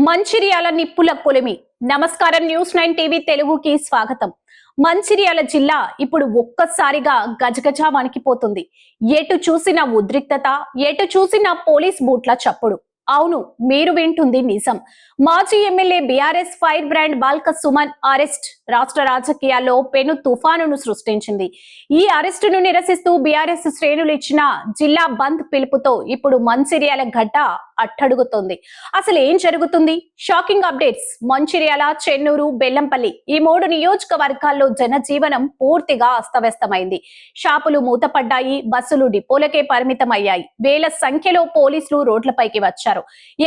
మంచిర్యాల నిప్పుల కొలిమి. నమస్కారం, news 9 TV తెలుగుకి స్వాగతం. మంచిర్యాల జిల్లా ఇప్పుడు ఒక్కసారిగా గజగజ వణికిపోతుంది. ఎటు చూసిన ఉద్రిక్తత, ఎటు చూసిన పోలీస్ బూట్ల చప్పుడు. అవును, మీరు వింటుంది నిజం. మాజీ MLA BRS fire brand Balka Suman arrest రాష్ట్ర రాజకీయాల్లో పెను తుఫానును సృష్టించింది. ఈ అరెస్టును నిరసిస్తూ బీఆర్ఎస్ శ్రేణులు ఇచ్చిన జిల్లా బంద్ పిలుపుతో ఇప్పుడు మంచిర్యాల గడ్డ అట్టడుగుతోంది. అసలు ఏం జరుగుతుంది? Shocking updates. మంచిర్యాల, చెన్నూరు, బెల్లంపల్లి ఈ 3 నియోజకవర్గాల్లో జనజీవనం పూర్తిగా అస్తవ్యస్తమైంది. షాపులు మూతపడ్డాయి, బస్సులు డిపోలకే పరిమితమయ్యాయి. వేల సంఖ్యలో పోలీసులు రోడ్లపైకి వచ్చారు.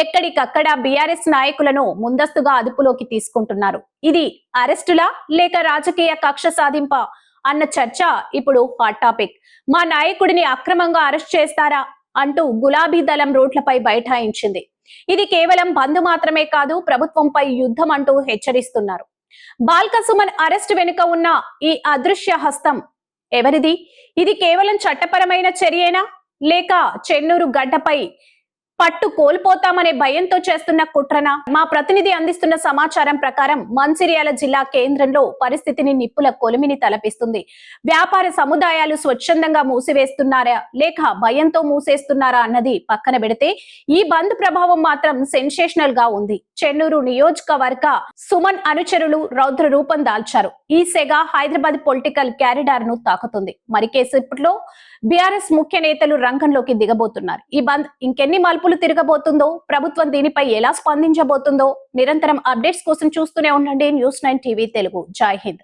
ఎక్కడికక్కడ బీఆర్ఎస్ నాయకులను ముందస్తుగా అదుపులోకి తీసుకుంటున్నారు. ఇది అరెస్టులా లేక రాజకీయ కక్ష సాధింప అన్న చర్చ ఇప్పుడు హాట్ టాపిక్. మా నాయకుడిని అక్రమంగా అరెస్ట్ చేస్తారా అంటూ గులాబీ దళం రోడ్లపై బైఠాయించింది. ఇది కేవలం బంద్ మాత్రమే కాదు, ప్రభుత్వంపై యుద్ధం అంటూ హెచ్చరిస్తున్నారు. బాల్క సుమన్ అరెస్ట్ వెనుక ఉన్న ఈ అదృశ్య హస్తం ఎవరిది? ఇది కేవలం చట్టపరమైన చర్యేనా లేక చెన్నూరు గడ్డపై పట్టు కోల్పోతామనే భయంతో చేస్తున్న కుట్రనా? మా ప్రతినిధి అందిస్తున్న సమాచారం ప్రకారం మంచిర్యాల జిల్లా కేంద్రంలో పరిస్థితిని నిప్పుల కొలిమిని తలపిస్తుంది. వ్యాపార సముదాయాలు స్వచ్ఛందంగా మూసివేస్తున్నారా లేక భయంతో మూసేస్తున్నారా అన్నది పక్కన పెడితే ఈ బంద్ ప్రభావం మాత్రం సెన్సేషనల్ గా ఉంది. చెన్నూరు నియోజకవర్గ సుమన్ అనుచరులు రౌద్ర రూపం దాల్చారు. ఈ సెగ హైదరాబాద్ పొలిటికల్ క్యారిడార్ ను తాకుతుంది. మరి కేసేపట్లో బీఆర్ఎస్ ముఖ్య నేతలు రంగంలోకి దిగబోతున్నారు. ఈ బంద్ ఇంకెన్ని మలుపులు తిరగబోతుందో, ప్రభుత్వం దీనిపై ఎలా స్పందించబోతుందో నిరంతరం అప్డేట్స్ కోసం చూస్తూనే ఉండండి న్యూస్ 9 టీవీ తెలుగు. జై హింద్.